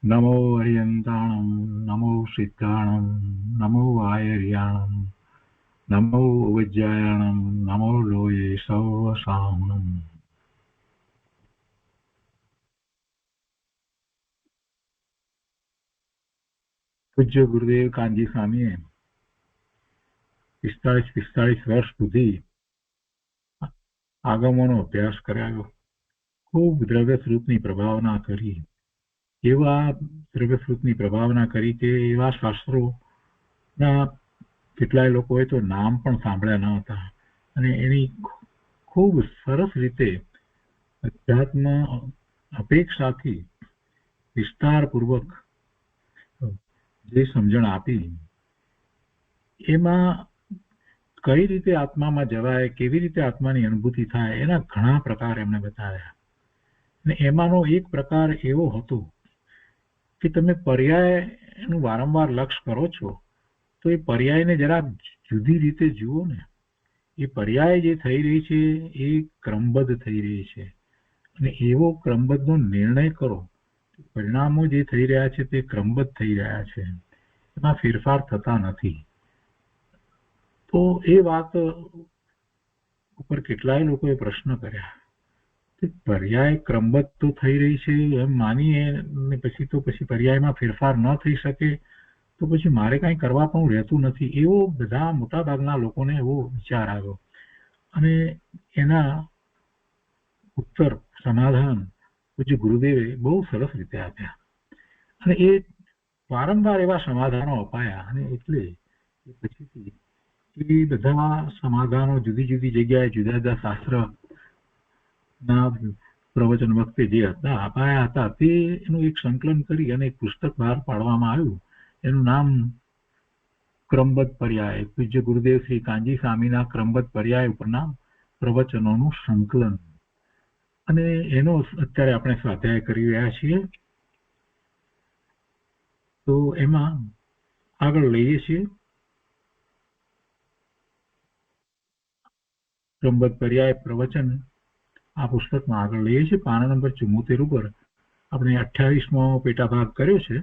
નમો અરિયંતાણમ નમો સિદ્ધાણમ નમો આયર્યાણમ નમો વજ્જાયાણમ નમો લોયે સૌસાહણમ. પૂજ્ય ગુરુદેવ કાનજી સ્વામીએ 45 વર્ષ સુધી આગમોનો અભ્યાસ કરાયો. ખૂબ દ્રવ્યસ્વરૂપની પ્રભાવના કરી. એવા દ્રવ્યસ્વરૂપની પ્રભાવના કરી કે એવા શાસ્ત્રોના કેટલાય લોકોએ તો નામ પણ સાંભળ્યા ન હતા. અને એની ખૂબ સરસ રીતે અધ્યાત્મ અપેક્ષાથી વિસ્તારપૂર્વક જે સમજણ આપી, એમાં કઈ રીતે આત્મામાં જવાય, કેવી રીતે આત્માની અનુભૂતિ થાય, એના ઘણા પ્રકાર એમણે બતાવ્યા. અને એમાંનો એક પ્રકાર એવો હતો કે તમે પર્યાયનું વારંવાર લક્ષ કરો છો તો એ પર્યાયને જરા જુદી રીતે જુઓ ને. એ પર્યાય જે થઈ રહી છે એ ક્રમબદ્ધ થઈ રહી છે, અને એવો ક્રમબદ્ધનો નિર્ણય કરો. પરિણામો જે થઈ રહ્યા છે તે ક્રમબદ્ધ થઈ રહ્યા છે, એમાં ફેરફાર થતા નથી. તો એ વાત ઉપર કેટલાય લોકોએ પ્રશ્ન કર્યા કે પર્યાય ક્રમબદ્ધ તો થઈ રહી છે એમ માનીએ ને પછી પર્યાયમાં ફેરફાર ન થઈ શકે તો પછી મારે કાંઈ કરવા પણ રહેતું નથી, એવો બધા મોટા ભાગના લોકોને એવો વિચાર આવ્યો. અને એના ઉત્તર સમાધાન પૂજ્ય ગુરુદેવે બહુ સરસ રીતે આપ્યા. અને એ વારંવાર એવા સમાધાનો અપાયા, અને એટલે પછીથી એ બધા સમાધાનો જુદી જુદી જગ્યાએ જુદા જુદા શાસ્ત્રના પ્રવચન વખતે જે હતા અપાયા હતા તે એનું એક સંકલન કરી અને એક પુસ્તક બહાર પાડવામાં આવ્યું. એનું નામ ક્રમબદ્ધ પર્યાય, પૂજ્ય ગુરુદેવ શ્રી કાનજી સ્વામીના ક્રમબદ્ધ પર્યાય ઉપરના પ્રવચનોનું સંકલન. અને એનો અત્યારે આપણે સ્વાધ્યાય કરી રહ્યા છીએ. તો એમાં આગળ લઈએ છીએ ક્રમબદ્ધ પર્યાય પ્રવચન. આ પુસ્તકમાં આગળ લઈએ છીએ પાના નંબર 74 ઉપર આપણે 28મો પેટા ભાગ કર્યો છે.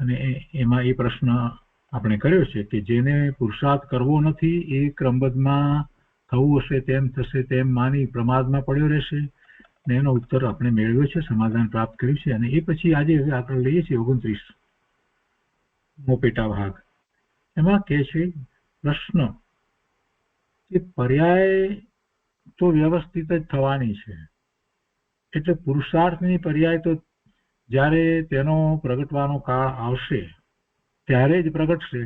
અને એમાં એ પ્રશ્ન આપણે કર્યો છે કે જેને પુરુષાર્થ કરવો નથી એ ક્રમબદ્ધમાં થવું હશે તેમ થશે તેમ માની પ્રમાદમાં પડ્યો રહેશે. ને એનો ઉત્તર આપણે મેળવ્યો છે, સમાધાન પ્રાપ્ત કર્યું છે. અને એ પછી આજે હવે આપણે લઈએ છીએ 29મો પેટા ભાગ. એમાં કહે છે પ્રશ્ન કે પર્યાય તો વ્યવસ્થિત જ થવાની છે, એટલે પુરુષાર્થની પર્યાય તો જ્યારે તેનો પ્રગટવાનો કાળ આવશે ત્યારે જ પ્રગટશે.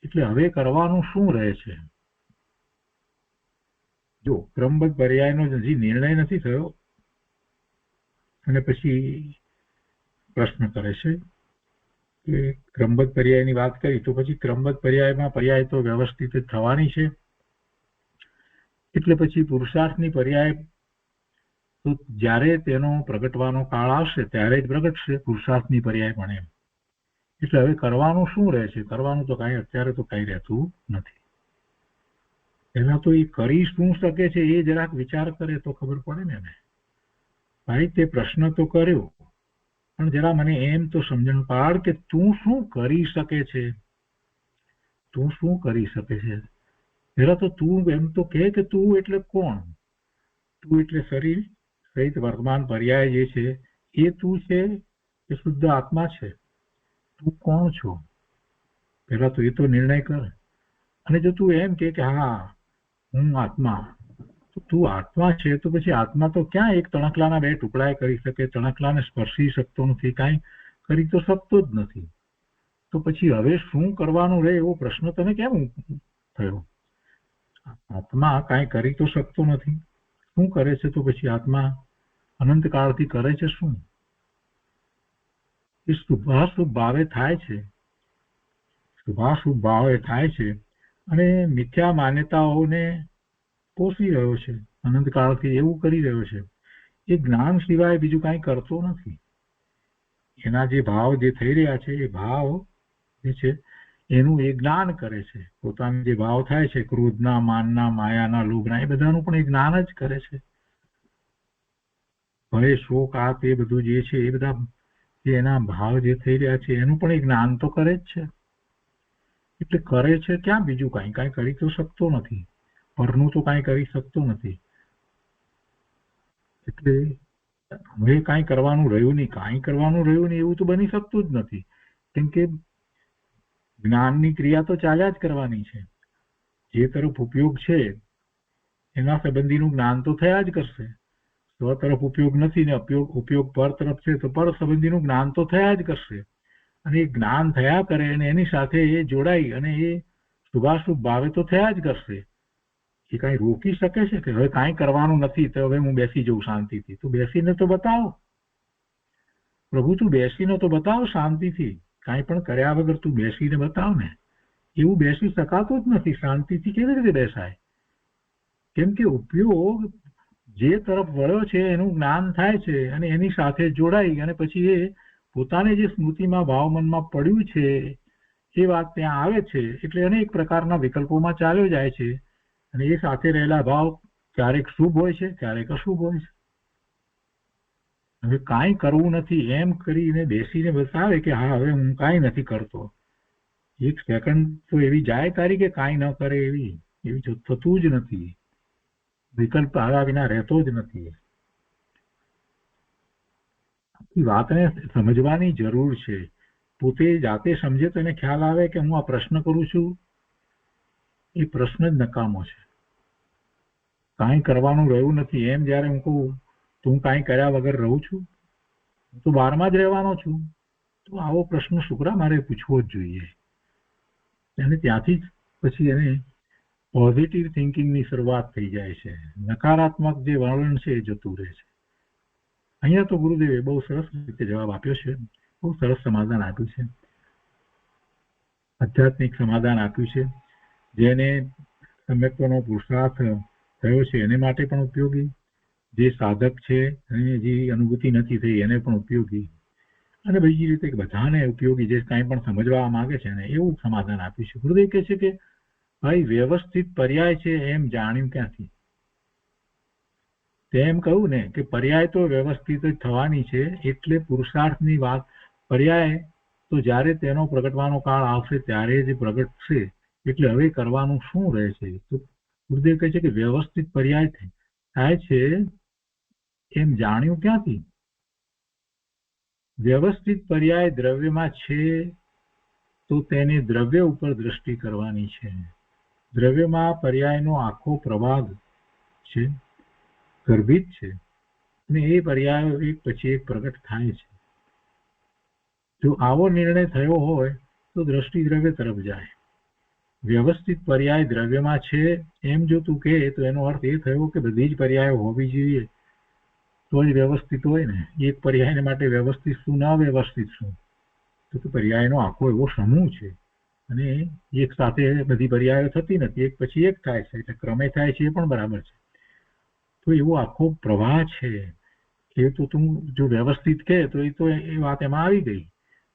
એટલે હવે કરવાનું શું રહે છે? જો ક્રમબદ્ધ પર્યાયનો હજી નિર્ણય નથી થયો, અને પછી પ્રશ્ન કરે છે કે ક્રમબદ્ધ પર્યાયની વાત કરી તો પછી ક્રમબદ્ધ પર્યાયમાં પર્યાય તો વ્યવસ્થિત જ થવાની છે, એટલે પછી પુરુષાર્થની પર્યાય તો જ્યારે તેનો પ્રગટવાનો કાળ આવશે ત્યારે જ પ્રગટશે પુરુષાર્થની પર્યાય પણ. એમ એટલે હવે કરવાનું શું રહે છે? કરવાનું તો કાંઈ અત્યારે તો કાંઈ રહેતું નથી. એના તો એ કરી શું શકે છે એ જરાક વિચાર કરે તો ખબર પડે ને. ભાઈ તે પ્રશ્ન તો કર્યો, પણ જરા મને એમ તો સમજણ પાડ કે તું શું કરી શકે છે? તું શું કરી શકે છે? પેલા તો તું એમ તો કહે કે તું એટલે કોણ? તું એટલે શરીર સહિત વર્તમાન પર્યાય જે છે એ તું છે કે શુદ્ધ આત્મા છે? તું કોણ છો? પેલા તો એ તો નિર્ણય કર. અને જો તું એમ કે હા હું આત્મા, તો તું આત્મા છે તો પછી આત્મા તો ક્યાં એક તણખલાના 2 ટુકડા કરી શકે? તણખલાને સ્પર્શી શકતો નથી, કાંઈ કરી તો શકતો જ નથી. તો પછી હવે શું કરવાનું રહે એવો પ્રશ્ન તને કેમ થયો? આત્મા કાંઈ કરી તો શકતો નથી, શું કરે છે? તો પછી આત્મા અનંત કાળથી કરે છે શું? એ શુભાશુભ ભાવે થાય છે, શુભાશુભ ભાવે થાય છે અને મિથ્યા માન્યતાઓને પોષી રહ્યો છે, અનંત કાળથી એવું કરી રહ્યો છે. એ જ્ઞાન સિવાય બીજું કાંઈ કરતો નથી. એના જે ભાવ જે થઈ રહ્યા છે એ ભાવ જે છે એનું એ જ્ઞાન કરે છે. પોતાના જે ભાવ થાય છે ક્રોધના, માનના, માયાના, લોભના, એ બધાનું પણ એ જ્ઞાન જ કરે છે. ભય, શોક, આ તે બધું જે છે એ બધા જે એના ભાવ જે થઈ રહ્યા છે એનું પણ એ જ્ઞાન તો કરે જ છે. એટલે કરે છે ક્યાં બીજું કાંઈ કરી તો શકતો નથી, પરનું તો કાંઈ કરી શકતો નથી. એટલે હવે કાંઈ કરવાનું રહ્યું નહીં એવું તો બની શકતું જ નથી. કેમ કે જ્ઞાનની ક્રિયા તો ચાલ્યા જ કરવાની છે. જે તરફ ઉપયોગ છે એના સંબંધીનું જ્ઞાન તો થયા જ કરશે. સ્વ તરફ ઉપયોગ નથી ને ઉપયોગ પર તરફ છે તો પર સંબંધીનું જ્ઞાન તો થયા જ કરશે. અને એ જ્ઞાન થયા કરે અને એની સાથે એ જોડાઈ અને એ શુભાશુભ ભાવે તો થયા જ કરશે. એ કાંઈ રોકી શકે છે કે હવે કાંઈ કરવાનું નથી તો હવે હું બેસી જઉં શાંતિથી? તું બેસીને તો બતાવ પ્રભુ, તું બેસીને તો બતાવ શાંતિથી. કાંઈ પણ કર્યા વગર તું બેસીને બતાવ ને. એવું બેસી શકાતું જ નથી. શાંતિથી કેવી રીતે બેસાય? કેમ કે ઉપયોગ જે તરફ વળ્યો છે એનું જ્ઞાન થાય છે અને એની સાથે જોડાઈ અને પછી એ પોતાને જે સ્મૃતિમાં ભાવ મનમાં પડ્યું છે એ વાત ત્યાં આવે છે. એટલે અનેક પ્રકારના વિકલ્પોમાં ચાલ્યો જાય છે અને એ સાથે રહેલા ભાવ ક્યારેક શુભ હોય છે, ક્યારેક અશુભ હોય છે. હવે કાંઈ કરવું નથી એમ કરીને બેસીને બતાવે કે હા હવે હું કાંઈ નથી કરતો, એક સેકન્ડ તો એવી જાય તારી કે કાંઈ ન કરે એવી થતું જ નથી. વિકલ્પ આવ્યા વિના રહેતો જ નથી. આખી વાતને સમજવાની જરૂર છે. પોતે જાતે સમજે તો એને ખ્યાલ આવે કે હું આ પ્રશ્ન કરું છું એ પ્રશ્ન જ નકામો છે. કાંઈ કરવાનું રહ્યું નથી એમ જયારે હું કહું તો હું કાંઈ કર્યા વગર રહું છું, હું તો બહારમાં જ રહેવાનો છું, તો આવો પ્રશ્ન શુક્રા મારે પૂછવો જ જોઈએ. અને ત્યાંથી જ પછી એને પોઝિટિવ થિંકિંગની શરૂઆત થઈ જાય છે. નકારાત્મક જે વર્ણન છે એ જતું રહે છે. અહીંયા તો ગુરુદેવે બહુ સરસ રીતે જવાબ આપ્યો છે, બહુ સરસ સમાધાન આપ્યું છે, આધ્યાત્મિક સમાધાન આપ્યું છે. જેને સમ્યક્ત્વનો પુરુષાર્થ થયો છે એને માટે પણ ઉપયોગી, જે સાધક છે અને જે અનુભૂતિ નથી થઈ એને પણ ઉપયોગી, અને બીજી રીતે બધાને ઉપયોગી જે કાંઈ પણ સમજવા માંગે છે ને એવું સમાધાન આપ્યું છે. ગુરુદેવ કહે છે કે ભાઈ વ્યવસ્થિત પર્યાય છે એમ જાણ્યું ક્યાંથી? તેમ કહ્યું ને કે પર્યાય તો વ્યવસ્થિત જ થવાની છે. એટલે પુરુષાર્થની વાત, પર્યાય તો જ્યારે તેનો પ્રગટવાનો કાળ આવશે ત્યારે જ પ્રગટશે. એટલે હવે કરવાનું શું રહે છે? તો ગુરુદેવ કહે છે કે વ્યવસ્થિત પર્યાય થાય છે એમ જાણ્યું ક્યાંથી? વ્યવસ્થિત પર્યાય દ્રવ્યમાં છે તો તેને દ્રવ્ય ઉપર દ્રષ્ટિ કરવાની છે. દ્રવ્યમાં પર્યાયનો આખો પ્રભાગ છે, ગર્ભિત છે, અને એ પર્યાયો એક પછી એક પ્રગટ થાય છે. જો આવો નિર્ણય થયો હોય તો દ્રષ્ટિ દ્રવ્ય તરફ જાય. વ્યવસ્થિત પર્યાય દ્રવ્યમાં છે એમ જો તું કહે તો એનો અર્થ એ થયો કે બધી જ પર્યાયો હોવી જોઈએ તો જ વ્યવસ્થિત હોય ને. એક પર્યાયને માટે વ્યવસ્થિત શું, ન વ્યવસ્થિત શું? તો પર્યાયનો આખો એવો સમૂહ છે અને એક સાથે બધી પર્યાયો થતી નથી, એક પછી એક થાય છે, એટલે ક્રમે થાય છે એ પણ બરાબર છે. તો એવો આખો પ્રવાહ છે એ તો તું જો વ્યવસ્થિત કહે તો એ વાત એમાં આવી ગઈ.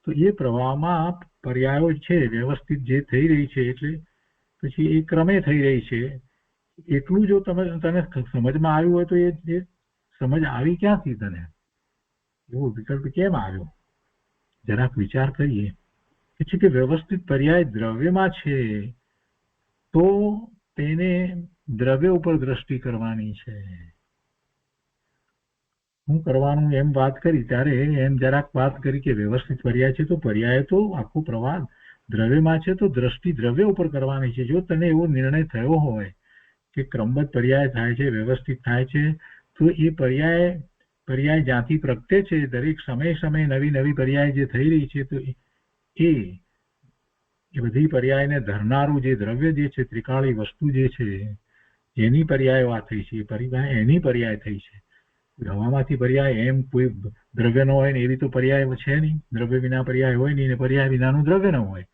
તો એ પ્રવાહમાં પર્યાયો છે વ્યવસ્થિત જે થઈ રહી છે એટલે પછી એ ક્રમે થઈ રહી છે. એટલું જો તને સમજમાં આવ્યું હોય તો એ સમજ આવી ક્યાંથી તને? એવો વિકલ્પ કેમ આવ્યો? જરાક વિચાર કરીએ. છે કે વ્યવસ્થિત પર્યાય દ્રવ્યમાં છે તો તેને દ્રવ્ય ઉપર દ્રષ્ટિ કરવાની છે. હું કરવાનું એમ વાત કરી ત્યારે એમ જરાક વાત કરી કે વ્યવસ્થિત પર્યાય છે તો પર્યાય તો આખો પ્રવાહ દ્રવ્યમાં છે તો દ્રષ્ટિ દ્રવ્ય ઉપર કરવાની છે. જો તને એવો નિર્ણય થયો હોય કે ક્રમબદ્ધ પર્યાય થાય છે, વ્યવસ્થિત થાય છે, તો એ પર્યાય જ્યાંથી પ્રગટે છે દરેક સમય નવી નવી પર્યાય જે થઈ રહી છે તો એ બધી પર્યાયને ધરનારું જે દ્રવ્ય જે છે, ત્રિકાળી વસ્તુ જે છે એની પર્યાય વાત થઈ છે. પર્યાય એની પર્યાય થઈ છે. હવામાંથી પર્યાય એમ કોઈ દ્રવ્ય ન હોય ને એવી તો પર્યાય છે નહીં. દ્રવ્ય વિના પર્યાય હોય નહીં ને પર્યાય વિનાનું દ્રવ્ય ન હોય.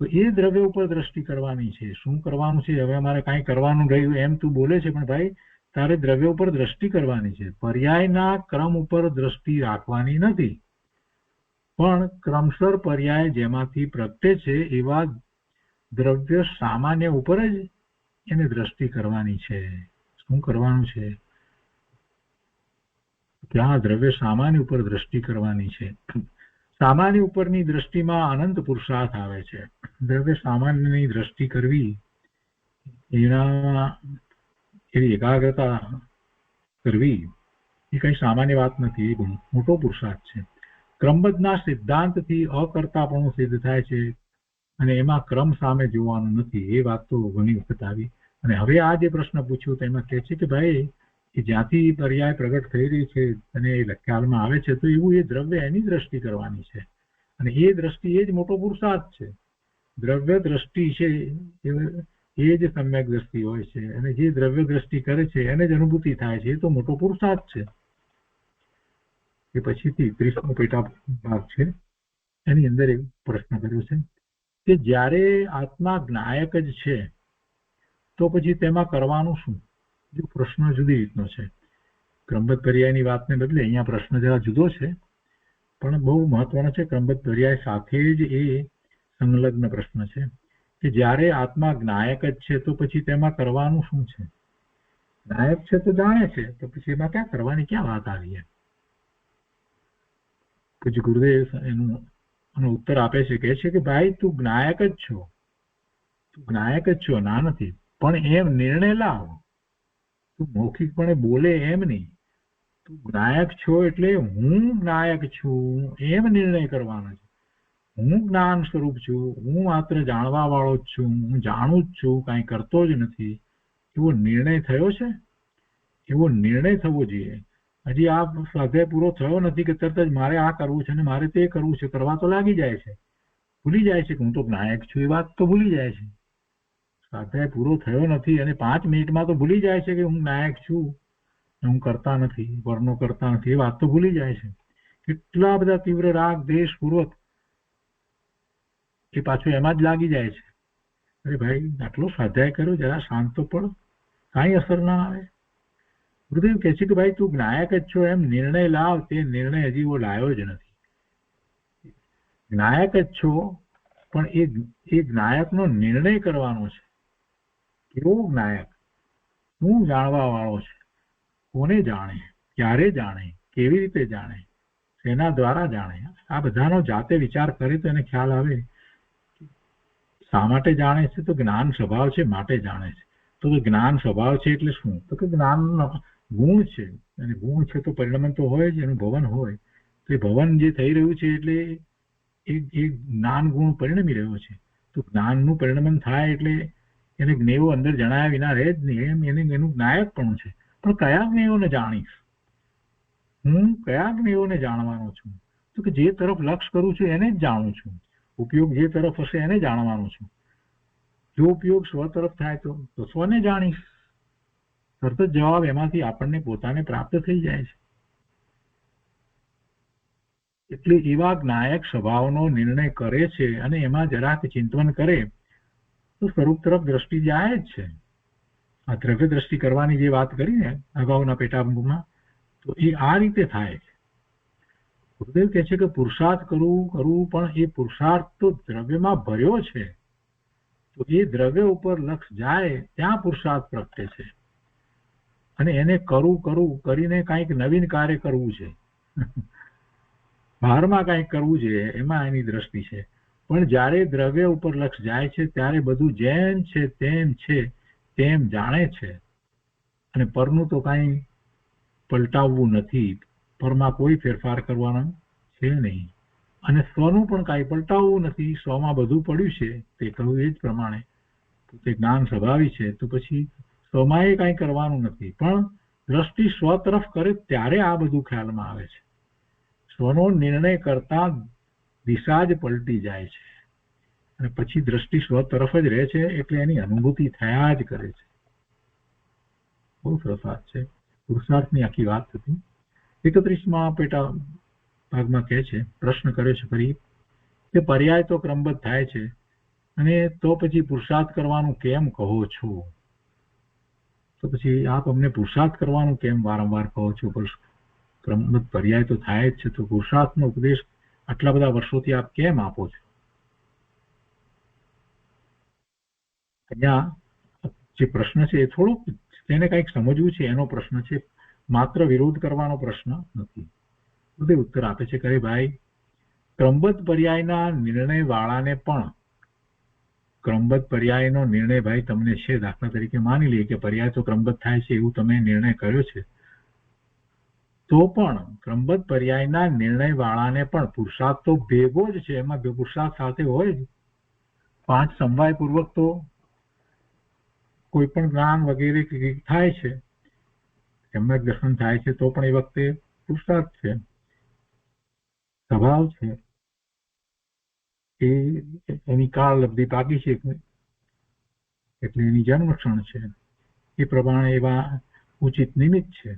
તો એ દ્રવ્ય ઉપર દ્રષ્ટિ કરવાની છે. શું કરવાનું છે? હવે અમારે કાંઈ કરવાનું રહ્યું એમ તું બોલે છે, પણ ભાઈ તારે દ્રવ્ય ઉપર દ્રષ્ટિ કરવાની છે. પર્યાયના ક્રમ ઉપર દ્રષ્ટિ રાખવાની નથી, પણ ક્રમશર પર્યાય જેમાંથી પ્રગટે છે એવા દ્રવ્ય સામાન્ય ઉપર જ એને દ્રષ્ટિ કરવાની છે. શું કરવાનું છે? કે આ દ્રવ્ય સામાન્ય ઉપર દ્રષ્ટિ કરવાની છે. સામાન્ય ઉપરની દ્રષ્ટિમાં અનંત પુરુષાર્થ આવે છે. દ્રવ્ય સામાન્યની દ્રષ્ટિ કરવી એના એવી એકાગ્રતા કરવી એ કઈ સામાન્ય વાત નથી. એ મોટો પુરુષાર્થ છે. ક્રમબદ્ધના સિદ્ધાંતથી અકર્તાપણું સિદ્ધ થાય છે અને એમાં ક્રમ સામે જોવાનું નથી. એ વાત તો ઘણી વખત આવી. અને હવે આ જે પ્રશ્ન પૂછ્યો તેમાં કહે છે કે ભાઈ કે જ્યાંથી પર્યાય પ્રગટ થઈ રહી છે અને એ ખ્યાલમાં આવે છે તો એવું એ દ્રવ્ય એની દ્રષ્ટિ કરવાની છે અને એ દ્રષ્ટિ એ જ મોટો પુરુષાર્થ છે. દ્રવ્ય દ્રષ્ટિ છે એ જ સમ્યક દ્રષ્ટિ હોય છે અને જે દ્રવ્ય દ્રષ્ટિ કરે છે એને જ અનુભૂતિ થાય છે. એ તો મોટો પુરુષાર્થ છે. એ પછીથી 30મો પેટા ભાગ છે એની અંદર એક પ્રશ્ન કર્યો છે કે જ્યારે આત્મા જ્ઞાયક જ છે તો પછી તેમાં કરવાનું શું? જો પ્રશ્ન જુદી રીતનો છે. ક્રમબદ્ધ પર્યાયની વાતને બદલે અહીંયા પ્રશ્ન જરા જુદો છે પણ બહુ મહત્વનો છે. ક્રમબદ્ધ પર્યાય સાથે જ એ સંલગ્ન પ્રશ્ન છે કે જ્યારે આત્મા જ્ઞાયક જ છે તો પછી તેમાં કરવાનું શું છે? જ્ઞાયક છે તો જાણે છે તો પછી એમાં ક્યાં કરવાની ક્યાં વાત આવી? પછી ગુરુદેવ એનો ઉત્તર આપે છે કે છે કે ભાઈ તું જ્ઞાયક જ છો. તું જ્ઞાયક જ છો, ના નથી, પણ એમ નિર્ણય લાવ. તું મૌખિકપણે બોલે એમ નહીં. તું જ્ઞાયક છો એટલે હું જ્ઞાયક છું એમ નિર્ણય કરવાનો છે. હું જ્ઞાન સ્વરૂપ છું, હું માત્ર જાણવા વાળો જ છું, હું જાણું જ છું, કાંઈ કરતો જ નથી. એવો નિર્ણય થયો છે? એવો નિર્ણય થવો જોઈએ. હજી આ સ્વાધ્યાય પૂરો થયો નથી કે તરત જ મારે આ કરવું છે ને મારે તે કરવું છે. કરવા તો લાગી જાય છે, ભૂલી જાય છે કે હું તો જ્ઞાયક છું. એ વાત તો ભૂલી જાય છે. સ્વાધ્યાય પૂરો થયો નથી અને 5 મિનિટમાં તો ભૂલી જાય છે કે હું જ્ઞાયક છું, હું કરતા નથી, વર્ણો કરતા નથી. એ વાત તો ભૂલી જાય છે. કેટલા બધા તીવ્ર રાગ દેશ પૂર્વક એ પાછું એમાં જ લાગી જાય છે. અરે ભાઈ આટલો સ્વાધ્યાય કર્યો, જરા શાંત તો પડ, કાંઈ અસર ના આવે. ગુરુદેવ કહે છે કે ભાઈ તું જ્ઞાયક જ છો એમ નિર્ણય લાવ. તે નિર્ણય હજી એવો લાવ્યો જ નથી. જ્ઞાયક જ છો પણ એ જ્ઞાયકનો નિર્ણય કરવાનો છે. કેવો જ્ઞાયક? શું જાણવા વાળો છે? કોને જાણે? ક્યારે જાણે? કેવી રીતે જાણે? શેના દ્વારા જાણે? આ બધાનો જાતે વિચાર કરે તો એને ખ્યાલ આવે. શા માટે જાણે છે? તો જ્ઞાન સ્વભાવ છે માટે જાણે છે. તો જ્ઞાન સ્વભાવ છે એટલે શું? તો કે જ્ઞાન ગુણ છે અને ગુણ છે તો પરિણમન તો હોય જ, એનું ભવન હોય. તો એ ભવન જે થઈ રહ્યું છે એટલે એ જ્ઞાન ગુણ પરિણમી રહ્યો છે. તો જ્ઞાનનું પરિણમન થાય એટલે એને જ્ઞેયો અંદર જણાયા વિના રહે જ નહીં. એમ એનું જ્ઞાયક પણ છે. પણ કયા જ્ઞેયોને જાણીશ? હું કયા જ્ઞેયોને જાણવાનો છું? તો કે જે તરફ લક્ષ કરું છું એને જ જાણું છું. ઉપયોગ જે તરફ હશે એને જાણવાનું છું. જો ઉપયોગ સ્વ તરફ થાય તો સ્વને જાણીશ. તરત જ જવાબ એમાંથી આપણને પોતાને પ્રાપ્ત થઈ જાય છે. એટલે એવા જ્ઞાયક સ્વભાવનો નિર્ણય કરે છે અને એમાં જરાક ચિંતન કરે તો સ્વરૂપ તરફ દ્રષ્ટિ જાય જ છે. આ દ્રવ્ય દ્રષ્ટિ કરવાની જે વાત કરી ને અગાઉના પેટામાં, તો એ આ રીતે થાય છે. ગુરુદેવ કહે છે કે પુરુષાર્થ કરવું પણ એ પુરુષાર્થ તો દ્રવ્યમાં ભર્યો છે. તો એ દ્રવ્ય ઉપર લક્ષ જાય ત્યાં પુરુષાર્થ પ્રગટે છે અને એને કરું કરીને કંઈક નવીન કાર્ય કરવું છે, બહારમાં કંઈક કરવું છે, એમાં એની દ્રષ્ટિ છે. પણ જ્યારે દ્રવ્ય ઉપર લક્ષ જાય છે ત્યારે બધું જેમ છે તેમ જાણે છે અને પરનું તો કાંઈ પલટાવવું નથી. પરમાં કોઈ ફેરફાર કરવાનો છે નહીં અને સ્વનું પણ કાંઈ પલટાવવું નથી. સ્વમાં બધું પડ્યું છે તે કહ્યું એ જ પ્રમાણે તે જ્ઞાન સ્વભાવી છે. તો પછી સ્વમાં એ કાંઈ કરવાનું નથી. પણ દ્રષ્ટિ સ્વ તરફ કરે ત્યારે આ બધું ખ્યાલમાં આવે છે. સ્વનો નિર્ણય કરતા દિશા જ પલટી જાય છે અને પછી દ્રષ્ટિ સ્વ તરફ જ રહે છે. એટલે એની અનુભૂતિ થયા જ કરે છે. બહુ સરસ વાત છે. પુરુષાર્થની આખી વાત હતી. 31મા પેટા ભાગમાં કહે છે, પ્રશ્ન કર્યો છે ફરી કે પર્યાય તો ક્રમબદ્ધ થાય છે અને તો પછી પુરુષાર્થ કરવાનું કેમ કહો છો? તો પછી આપ અમને પુરુષાર્થ કરવાનું કેમ વારંવાર કહો છો? ક્રમબદ્ધ પર્યાય તો થાય જ છે, તો પુરુષાર્થનો ઉપદેશ આટલા બધા વર્ષોથી આપ કેમ આપો છો? અહીંયા જે પ્રશ્ન છે એ થોડોક તેને કંઈક સમજવું છે એનો પ્રશ્ન છે. માત્ર વિરોધ કરવાનો પ્રશ્ન નથી. બધે ઉત્તર આપે છે કે ભાઈ ક્રમબદ્ધ પર્યાયના નિર્ણય વાળાને પણ ક્રમબદ્ધ પર્યાયનો નિર્ણય ભાઈ તમને છે, દાખલા તરીકે માની લઈએ કે પર્યાય તો ક્રમબદ્ધ થાય છે એવું તમે નિર્ણય કર્યો છે, તો પણ ક્રમબદ્ધ પર્યાયના નિર્ણય વાળાને પણ પુરુષાર્થ તો ભેગો જ છે, એમાં પુરુષાર્થ સાથે હોય જ. 5 સમવાય પૂર્વક તો કોઈ પણ જ્ઞાન વગેરે થાય છે, સમ્યક દર્શન થાય છે, તો પણ એ વખતે પુરુષાર્થ છે, સ્વભાવ છે, એની કાળ લબ્ધિ પાકી છે એટલે એની જન્મક્ષણ છે, એ પ્રમાણે એવા ઉચિત નિમિત્ત છે.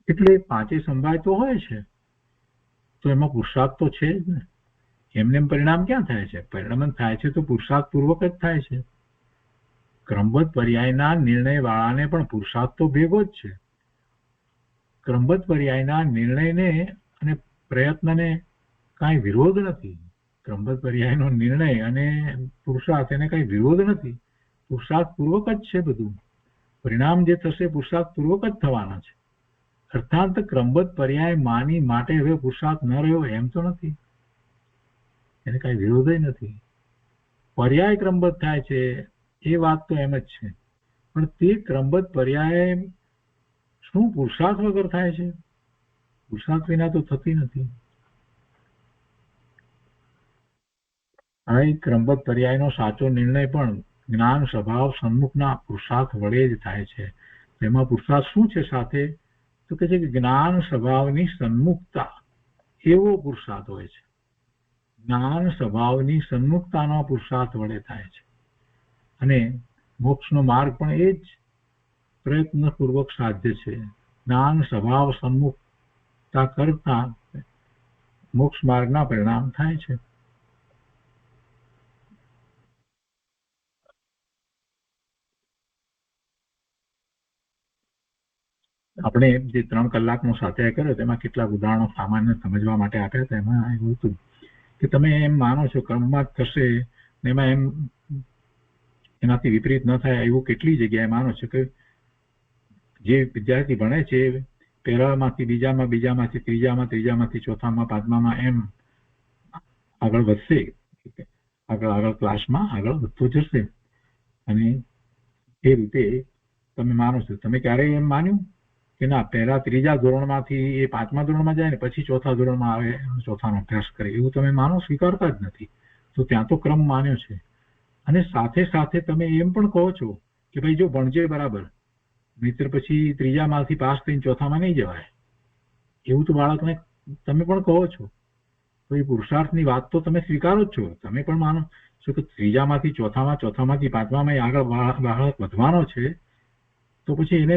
એટલે 5 સમવાય તો હોય છે, તો એમાં પુરુષાર્થ તો છે જ ને. એમને પરિણામ ક્યાં થાય છે? પરિણામ થાય છે તો પુરુષાર્થ પૂર્વક જ થાય છે. ક્રમબદ્ધ પર્યાયના નિર્ણય વાળાને પણ પુરુષાર્થ તો ભેગો જ છે. ક્રમબદ્ધ પર્યાયના નિર્ણયને અને પ્રયત્નને કાંઈ વિરોધ નથી. ક્રમબદ્ધ પર્યાયનો નિર્ણય અને પુરુષાર્થ એને કાંઈ વિરોધ નથી. પુરુષાર્થ પૂર્વક જ છે બધું. પરિણામ જે થશે પુરુષાર્થ પૂર્વક જ થવાના છે. અર્થાત ક્રમબદ્ધ પર્યાય માની માટે હવે પુરુષાર્થ ન રહ્યો એમ તો નથી, એને કાંઈ વિરોધ નથી. પર્યાય ક્રમબદ્ધ થાય છે એ વાત તો એમ જ છે, પણ તે ક્રમબદ્ધ પર્યાય શું પુરુષાર્થ વગર થાય છે? પુરુષાર્થ વિના તો થતી નથી. આ ક્રમબદ્ધ પર્યાયનો સાચો નિર્ણય પણ જ્ઞાન સ્વભાવ સન્મુખના પુરુષાર્થ વડે જ થાય છે. તેમાં પુરુષાર્થ શું છે સાથે? તો કે છે કે જ્ઞાન સ્વભાવની સન્મુખતા એવો પુરુષાર્થ હોય છે. જ્ઞાન સ્વભાવની સન્મુખતાનો પુરુષાર્થ વડે થાય છે, અને મોક્ષનો માર્ગ પણ એ જ પ્રયત્નપૂર્વક સાધ્ય છે. જ્ઞાન સ્વભાવ સન્મુખતા કરતા મોક્ષ માર્ગના પરિણામ થાય છે. આપણે જે 3 કલાકનો સ્વાધ્યાય કર્યો તેમાં કેટલાક ઉદાહરણો સામાન્ય સમજવા માટે આપ્યા હતા. એમાં એવું હતું કે તમે એમ માનો છો ક્રમમાં થશે ને એમાં એમ એનાથી વિપરીત ન થાય એવું કેટલી જગ્યાએ માનો છો કે જે વિદ્યાર્થી ભણે છે પહેલામાંથી બીજામાં, બીજામાંથી ત્રીજામાં, ત્રીજામાંથી ચોથામાં, પાંચમામાં એમ આગળ વધશે, આગળ ક્લાસમાં આગળ વધતો જશે. અને એ રીતે તમે માનો છો. તમે ક્યારેય એમ માન્યું કે ના પહેલા ત્રીજા ધોરણમાંથી એ 5મા ધોરણમાં જાય ને પછી ચોથા ધોરણમાં આવે, ચોથાનો અભ્યાસ કરે, એવું તમે માનો? સ્વીકારતા જ નથી. તો ત્યાં તો ક્રમ માન્યો છે. અને સાથે સાથે તમે એમ પણ કહો છો કે ભાઈ જો ભણજે બરાબર, નહીતર પછી ત્રીજામાંથી પાસ થઈને ચોથામાં નહીં જવાય, એવું તો બાળકને તમે પણ કહો છો. તો એ પુરુષાર્થની વાત તો તમે સ્વીકારો જ છો. તમે પણ માનો છો કે ત્રીજામાંથી ચોથામાં, ચોથામાંથી પાંચમામાં આગળ બાળક વધવાનો છે, તો પછી એને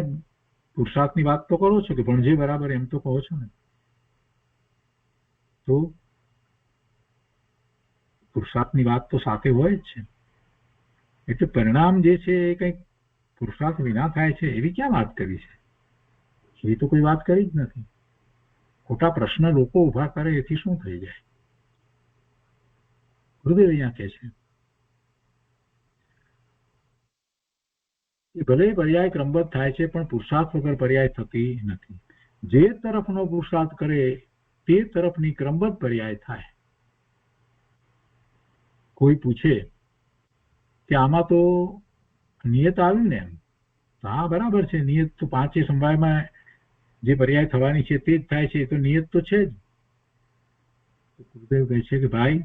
પુરુષાર્થની વાત તો કરો છો કે ભણજે બરાબર, એમ તો કહો છો ને. તો પુરુષાર્થની વાત તો સાથે હોય જ છે. એટલે પરિણામ જે છે એ કંઈક પુરુષાર્થ વિના થાય છે એવી ક્યાં વાત કરી છે? એ તો કોઈ વાત કરી જ નથી. ખોટા પ્રશ્ન લોકો ઉભા કરે એથી શું થઈ જાય? ગુરુદેવ અહીંયા કહે છે કે ભલે પર્યાય ક્રમબદ્ધ થાય છે પણ પુરુષાર્થ વગર પર્યાય થતી નથી. જે તરફનો પુરુષાર્થ કરે તે તરફની ક્રમબદ્ધ પર્યાય થાય. કોઈ પૂછે કે આમાં તો નિયત આવ્યું ને, એમ હા બરાબર છે, નિયત તો 5 સમવાયમાં જે પર્યાય થવાની છે તે જ થાય છે, એ તો નિયત તો છે જ. ગુરુદેવ કહે છે કે ભાઈ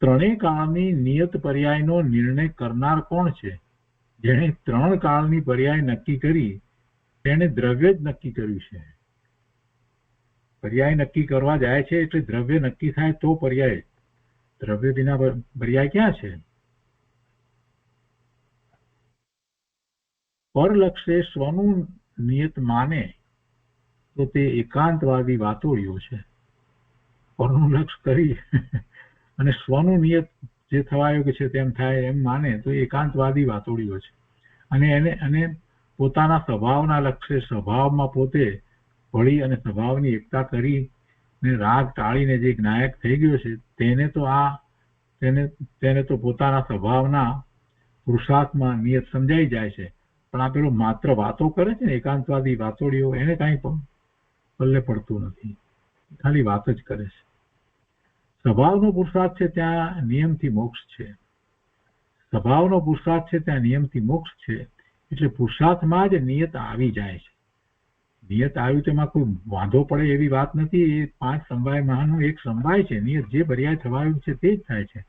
3 કાળની નિયત પર્યાયનો નિર્ણય કરનાર કોણ છે? જેણે 3 કાળની પર્યાય નક્કી કરી તેને દ્રવ્ય જ નક્કી કર્યું છે. પર્યાય નક્કી કરવા જાય છે એટલે દ્રવ્ય નક્કી થાય તો પર્યાય. દ્રવ્ય વિના પર્યાય ક્યાં છે? પરલક્ષે સ્વનું નિયત માને તો તે એકાંતવાદી વાતોળીઓ છે. પરનું લક્ષ કરી અને સ્વનું નિયત જે થવાયું કે છે તેમ થાય એમ માને તો એકાંતવાદી વાતોળીઓ છે. અને પોતાના સ્વભાવના લક્ષ્ય, સ્વભાવમાં પોતે ભળી અને સ્વભાવની એકતા કરીને રાગ ટાળીને જે નાયક થઈ ગયો છે તેને તો પોતાના સ્વભાવના પુરુષાર્થમાં નિયત સમજાઈ જાય છે. પણ આ પેલો માત્ર વાતો કરે છે ને, એકાંતવાદી વાતોડીઓ, એને કાંઈ પણ પલ્લે પડતું નથી, ખાલી વાત જ કરે છે. સ્વભાવનો પુરુષાર્થ છે ત્યાં નિયમથી મોક્ષ છે. સ્વભાવનો પુરુષાર્થ છે ત્યાં નિયમથી મોક્ષ છે. એટલે પુરુષાર્થમાં જ નિયત આવી જાય છે. નિયત આવ્યું તેમાં કોઈ વાંધો પડે એવી વાત નથી. એ 5 સમવાયમાંનો એક સમવાય છે. નિયત જે પર્યાય થવાયું છે તે જ થાય છે.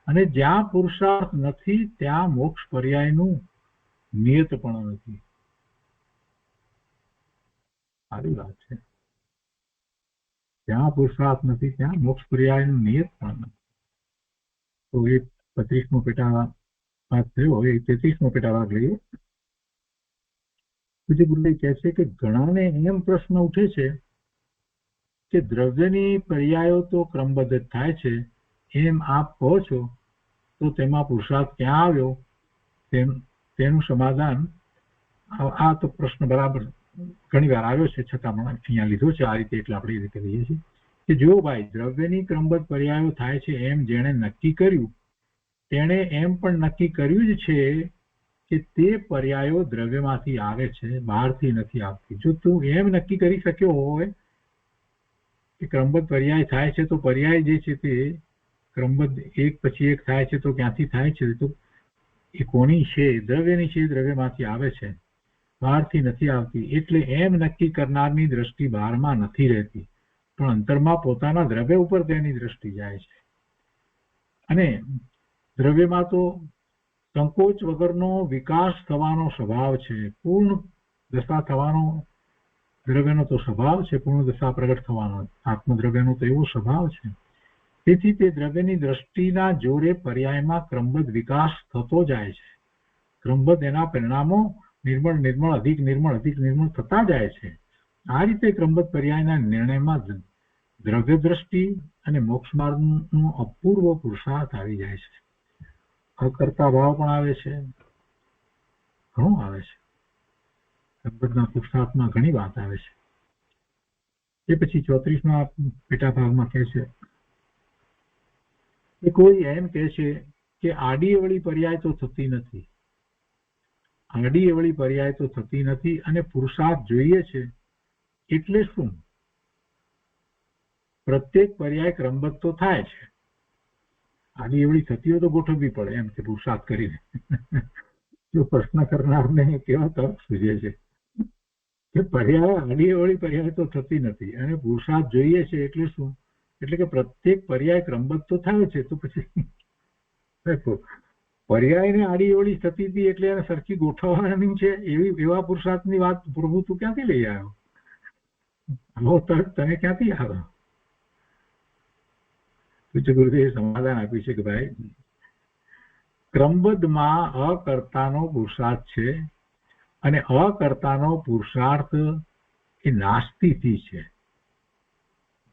અને જ્યાં પુરુષાર્થ નથી ત્યાં મોક્ષ પર્યાયનું નિયત પણ નથી. સારી વાત છે. જ્યાં પુરુષાર્થ નથી ત્યાં મોક્ષ પર્યાયનું નિયત પણ નથી. તો એ 35મો પેટા ભાગ થયો. હવે 33મો પેટા ભાગ લઈએ. પૂજ્ય ગુરુદેવ કહે છે કે ઘણાને એમ પ્રશ્ન ઉઠે છે કે દ્રવ્યની પર્યાયો તો ક્રમબદ્ધ જ થાય છે, એમ આપ કહો છો, તો તેમાં પુરુષાર્થ ક્યાં આવ્યો? તેનું સમાધાન. આ તો પ્રશ્ન બરાબર ઘણી વાર આવ્યો છે, છતાં પણ અહીંયા લીધો છે આ રીતે, એટલે આપણે એ રીતે કહીએ છીએ કે જો ભાઈ દ્રવ્યની ક્રમબદ્ધ પર્યાયો થાય છે એમ જેણે નક્કી કર્યું, તેણે એમ પણ નક્કી કર્યું જ છે કે તે પર્યાયો દ્રવ્યમાંથી આવે છે, બહારથી નથી આવતી. જો તું એમ નક્કી કરી શક્યો હોય કે ક્રમબદ્ધ પર્યાય થાય છે, તો પર્યાય જે છે તે ક્રમબદ્ધ એક પછી એક થાય છે, તો ક્યાંથી થાય છે? તો એ કોની છે? દ્રવ્યની છે, દ્રવ્યમાંથી આવે છે, બહારથી નથી આવતી. એટલે એમ નક્કી કરનારની દ્રષ્ટિ બહારમાં નથી રહેતી, પણ અંતરમાં પોતાના દ્રવ્ય ઉપર તેની દ્રષ્ટિ જાય છે. અને દ્રવ્યમાં તો સંકોચ વગરનો વિકાસ થવાનો સ્વભાવ છે. પૂર્ણ દશા થવાનો દ્રવ્યનો તો સ્વભાવ છે, પૂર્ણ દશા પ્રગટ થવાનો આત્મદ્રવ્યનો તો એવો સ્વભાવ છે. તેથી તે દ્રવ્યની દ્રષ્ટિના જોરે પર્યાયમાં ક્રમબદ્ધ વિકાસ થતો જાય છે. ક્રમબદ્ધ એના પરિણામો નિર્મળ નિર્મળ અધિક નિર્મળ થતા જાય છે. આ રીતે ક્રમબદ્ધ પર્યાયના નિર્ણયમાં દ્રવ્ય દ્રષ્ટિ અને મોક્ષ માર્ગનો અપૂર્વ પુરુષાર્થ આવી જાય છે. અકર્તા ભાવ પણ આવે છે, ઘણું આવે છે. ક્રમબદ્ધના પુરુષાર્થમાં ઘણી વાત આવે છે. એ પછી 34મા પેટા ભાગમાં કહે છે કે કોઈ એમ કહે છે કે આડી અવળી પર્યાય તો થતી નથી, આડી અવળી પર્યાય તો થતી નથી અને પુરુષાર્થ જોઈએ છે, એટલે શું? પ્રત્યેક પર્યાય ક્રમબદ્ધ તો થાય છે. આડી અવળી થતી હોય તો ગોઠવવી પડે, એમ કે પુરુષાર્થ કરીને. જો પ્રશ્ન કરનારને કેવા તર્ક સૂજે છે કે પર્યાય આડી અવળી પર્યાય તો થતી નથી અને પુરુષાર્થ જોઈએ છે, એટલે શું? એટલે કે પ્રત્યેક પર્યાય ક્રમબદ્ધ તો થાય છે, તો પછી પર્યાયને આડી અવળી થતી હતી એટલે એને સરખી ગોઠવવાની છે, એવા પુરુષાર્થની વાત પ્રભુ તું ક્યાંથી લઈ આવ્યો? આવો તર્ક તને ક્યાંથી આવ્યો? પૂજ્ય ગુરુદેવે સમાધાન આપ્યું છે કે ભાઈ, ક્રમબદ્ધમાં અકર્તાનો પુરુષાર્થ છે અને અકર્તાનો પુરુષાર્થ એ નાસ્તિથી છે.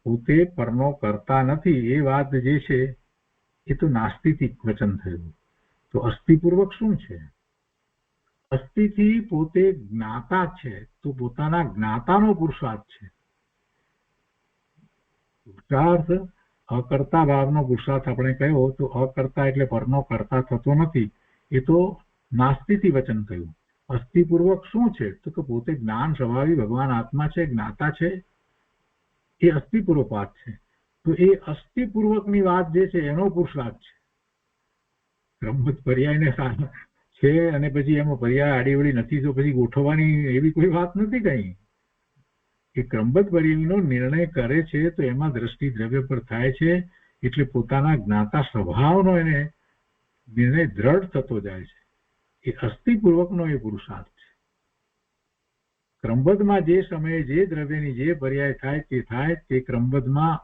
પોતે પરનો કરતા નથી એ વાત જે છે એ તો નાસ્તિથી વચન થયું. તો અસ્થિપૂર્વક શું છે? અસ્થિથી પોતે જ્ઞાતા છે, તો પોતાના જ્ઞાતાનો પુરુષાર્થ છે. પુરુષાર્થ અકર્તા ભાવનો પુરુષાર્થ આપણે કહ્યો, તો અકર્તા એટલે પરનો કરતા થતો નથી, એ તો નાસ્તિથી વચન થયું. અસ્થિપૂર્વક શું છે? તો કે પોતે જ્ઞાન સ્વભાવી ભગવાન આત્મા છે, જ્ઞાતા છે, એ અસ્થિપૂર્વક વાત છે. તો એ અસ્થિપૂર્વકની વાત જે છે એનો પુરુષાર્થ છે. ક્રમબદ્ધ પર્યાયને છે અને પછી એમાં પર્યાય આડીવડી નથી, તો પછી ગોઠવવાની એવી કોઈ વાત નથી કઈ. એ ક્રમબદ્ધ પર્યાયનો નિર્ણય કરે છે તો એમાં દ્રષ્ટિ દ્રવ્ય પર થાય છે, એટલે પોતાના જ્ઞાતા સ્વભાવનો એને નિર્ણય દ્રઢ થતો જાય છે. એ અસ્થિપૂર્વકનો એ પુરુષાર્થ છે. ક્રમબદ્ધમાં જે સમયે જે દ્રવ્યની જે પર્યાય થાય તે ક્રમબદ્ધમાં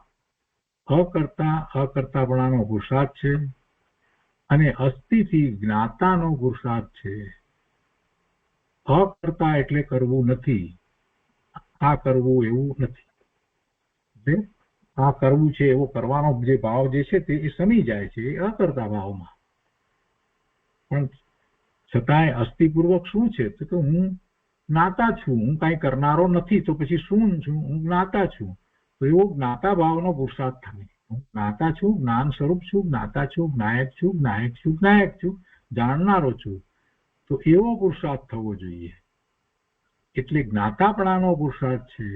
અકર્તાપણાનો પુરુષાર્થ છે અને અસ્થિથી જ્ઞાતાનો પુરુષાર્થ છે. અકર્તા એટલે કરવું નથી, આ કરવું એવું નથી. આ કરવું છે એવો કરવાનો જે ભાવ જે છે તે સમી જાય છે એ અકર્તા ભાવમાં. પણ છતાંય અસ્થિપૂર્વક શું છે? તો કે હું જ્ઞાતા છું, હું કઈ કરનારો નથી, તો પછી શું છું? હું જ્ઞાતા છું. તો એવો જ્ઞાતા ભાવનો પુરુષાર્થ થાય. હું જ્ઞાતા છું, જ્ઞાન સ્વરૂપ છું, જ્ઞાતા છું, જ્ઞાયક છું, જ્ઞાયક છું, જ્ઞાયક છું, જાણનારો છું. તો તો એવો પુરુષાર્થ થવો જોઈએ. એટલે જ્ઞાતાપણાનો પુરુષાર્થ છે.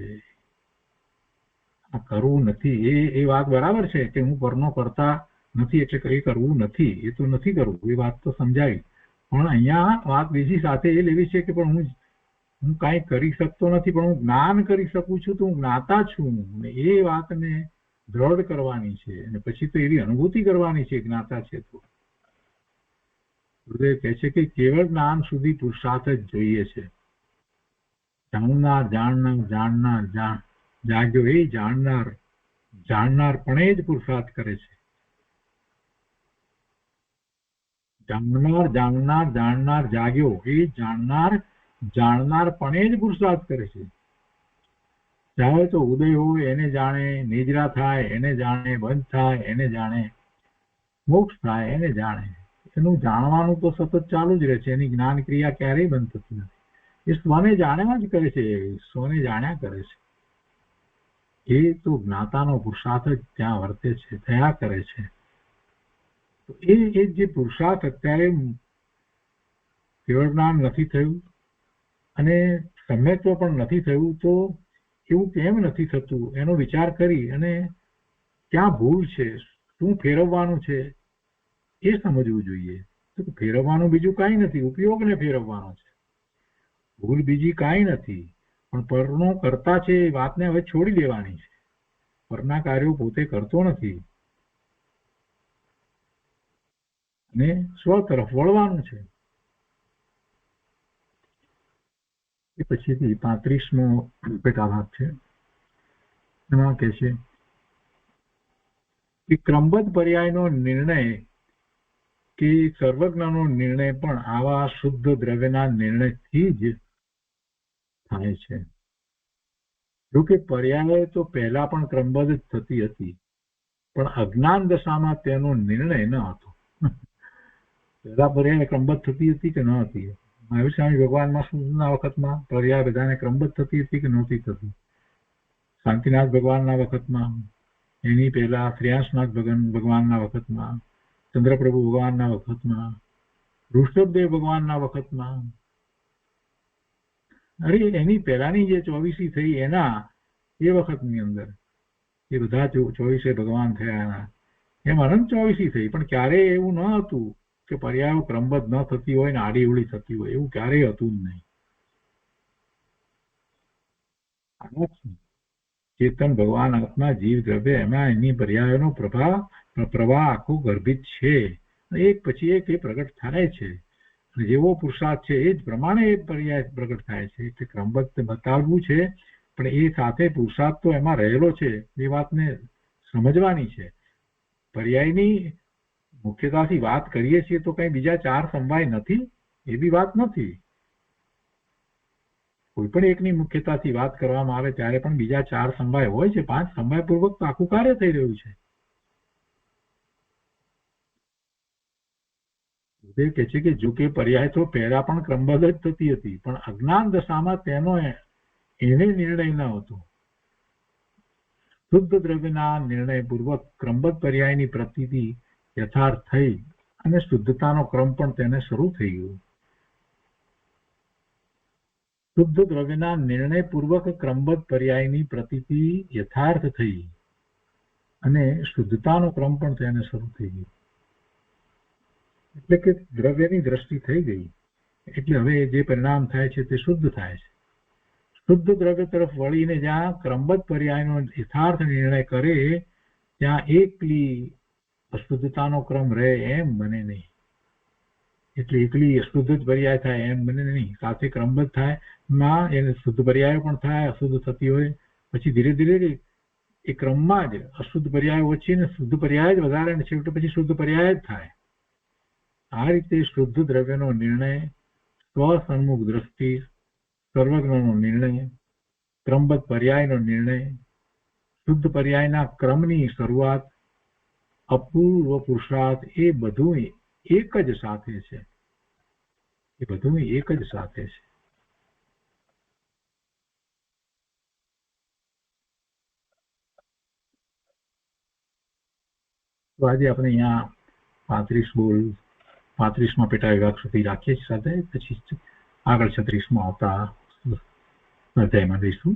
આ કરવું નથી એ વાત બરાબર છે કે હું પરનો કરતા નથી એટલે એ કરવું નથી, એ તો નથી કરવું, એ વાત તો સમજાવી. પણ અહીંયા વાત બીજી સાથે એ લેવી છે કે પણ હું કાંઈ કરી શકતો નથી, પણ હું જ્ઞાન કરી શકું છું, તો હું જ્ઞાતા છું. એ વાતને દ્રઢ કરવાની છે અને પછી તો એવી અનુભૂતિ કરવાની છે જ્ઞાતા છે તો. ગુરુદેવ કહે છે કે કેવળ જ્ઞાન સુધી પુરુષાર્થ જ જોઈએ છે. જાણનાર જાણનાર જાણનાર જાગ્યો એ જાણનાર પણ જ પુરુષાર્થ કરે છે. જાણનાર જાગ્યો એ જાણનાર પણ જ પુરુષાર્થ કરે છે. ચાહે તો ઉદય હોય એને જાણે, નિદ્રા થાય એને જાણે, બંધ થાય એને જાણે, મોક્ષ થાય એને જાણે. એનું જાણવાનું તો સતત ચાલુ જ રહે છે. એની જ્ઞાન ક્રિયા ક્યારેય બંધ થતી નથી. એ સ્વને જાણ્યા જ કરે છે, સ્વને જાણ્યા કરે છે. એ તો જ્ઞાતાનો પુરુષાર્થ જ ત્યાં વર્તે છે, થયા કરે છે. તો એ જે પુરુષાર્થ અત્યારે કેવળ જ્ઞાન નથી થયું અને સમ્યક્ત્વ પણ નથી થયું, તો એવું કેમ નથી થતું એનો વિચાર કરી અને ક્યાં ભૂલ છે, શું ફેરવવાનું છે એ સમજવું જોઈએ. તો ફેરવવાનું બીજું કાંઈ નથી, ઉપયોગને ફેરવવાનો છે. ભૂલ બીજી કાંઈ નથી, પણ પરનો કરતા છે એ વાતને હવે છોડી દેવાની છે. પરના કાર્યો પોતે કરતો નથી અને સ્વ તરફ વળવાનું છે. એ પછીથી 35મો પેટાભાગ છે. એમાં કહે છે કે ક્રમબદ્ધ પર્યાયનો નિર્ણય કે સર્વજ્ઞનો નિર્ણય પણ આવા શુદ્ધ દ્રવ્યના નિર્ણયથી જ થાય છે. જોકે પર્યાય તો પહેલા પણ ક્રમબદ્ધ જ થતી હતી, પણ અજ્ઞાન દશામાં તેનો નિર્ણય ન હતો. પહેલા પર્યાય ક્રમબદ્ધ થતી હતી કે ન હતી? મહાવીર સ્વામી ભગવાનના વખતમાં પર્યાય બધાને ક્રમબદ્ધ થતી હતી કે નહોતી થતી? શાંતિનાથ ભગવાનના વખતમાં, એની પહેલા શ્રેયાંસનાથ ભગવાનના વખતમાં, ચંદ્રપ્રભુ ભગવાનના વખતમાં, ઋષભદેવ ભગવાનના વખતમાં, અરે એની પહેલાની જે 24 થઈ એના એ વખતની અંદર એ બધા 24 ભગવાન થયા એમ અનંત 24 થઈ. પણ ક્યારેય એવું ન હતું કે પર્યાયો ક્રમબદ્ધ ન થતી હોય ને આડી ઉડી થતી હોય, એવું ક્યારેય હતું જ નહીં. ચેતન ભગવાન આત્મા જીવ દ્રવ્ય એમાં એની પર્યાયોનો પ્રવાહ આખો ગર્ભિત છે. એક પછી એક એ પ્રગટ થાય છે. જેવો પુરુષાર્થ છે એ જ પ્રમાણે એ પર્યાય પ્રગટ થાય છે. એટલે ક્રમબદ્ધ બતાવવું છે, પણ એ સાથે પુરુષાર્થ તો એમાં રહેલો છે. એ વાતને સમજવાની છે. પર્યાયની મુખ્યતાથી વાત કરીએ છીએ તો કઈ બીજા 4 સમવાય નથી, એ બી વાત નથી. કોઈ પણ એકની મુખ્યતાથી વાત કરવામાં આવે ત્યારે પણ બીજા 4 સમવાય હોય છે. 5 સમવાયપૂર્વક તો આખું કાર્ય થઈ રહ્યું છે. એ કહે છે કે જો કે પર્યાય તો પહેલા પણ ક્રમબદ્ધ જ થતી હતી, પણ અજ્ઞાન દશામાં તેનો એને નિર્ણય ન હતો. શુદ્ધ દ્રવ્યના નિર્ણયપૂર્વક ક્રમબદ્ધ પર્યાયની પ્રતીતિ યથાર્થ થઈ અને શુદ્ધતાનો ક્રમ પણ તેને શરૂ થઈ ગયો. શુદ્ધ દ્રવ્યના નિર્ણયપૂર્વક ક્રમબદ્ધ પર્યાયની પ્રતીતિ યથાર્થ થઈ અને શુદ્ધતાનો ક્રમ પણ તેને શરૂ થઈ ગયો. એટલે કે દ્રવ્યની દ્રષ્ટિ થઈ ગઈ એટલે હવે જે પરિણામ થાય છે તે શુદ્ધ થાય છે. શુદ્ધ દ્રવ્ય તરફ વળીને જ્યાં ક્રમબદ્ધ પર્યાયનો યથાર્થ નિર્ણય કરે ત્યાં એકલી અશુદ્ધતાનો ક્રમ રહે એમ બને નહીં. એટલે એકલી અશુદ્ધ જ પર્યાય થાય એમ બને નહીં, સાથે ક્રમબદ્ધ થાય માં એને શુદ્ધ પર્યાય પણ થાય. અશુદ્ધ થતી હોય પછી ધીરે ધીરે એ ક્રમમાં જ અશુદ્ધ પર્યાય ઓછી ને શુદ્ધ પર્યાય જ વધારે ને છેવટે પછી શુદ્ધ પર્યાય જ થાય. આ રીતે શુદ્ધ દ્રવ્યનો નિર્ણય, સ્વસન્મુખ દ્રષ્ટિ, સર્વજ્ઞનો નિર્ણય, ક્રમબદ્ધ પર્યાયનો નિર્ણય, શુદ્ધ પર્યાયના ક્રમની શરૂઆત, અપૂર્વ પુરુષાર્થ એ બધું એક જ સાથે છે. એ બધું એક જ સાથે છે. તો આજે આપણે અહીંયા 35 બોલ 35માં પેટા વિભાગ સુધી રાખીએ છીએ સાથે, પછી આગળ 36માં આવતા અધ્યાયમાં જઈશું.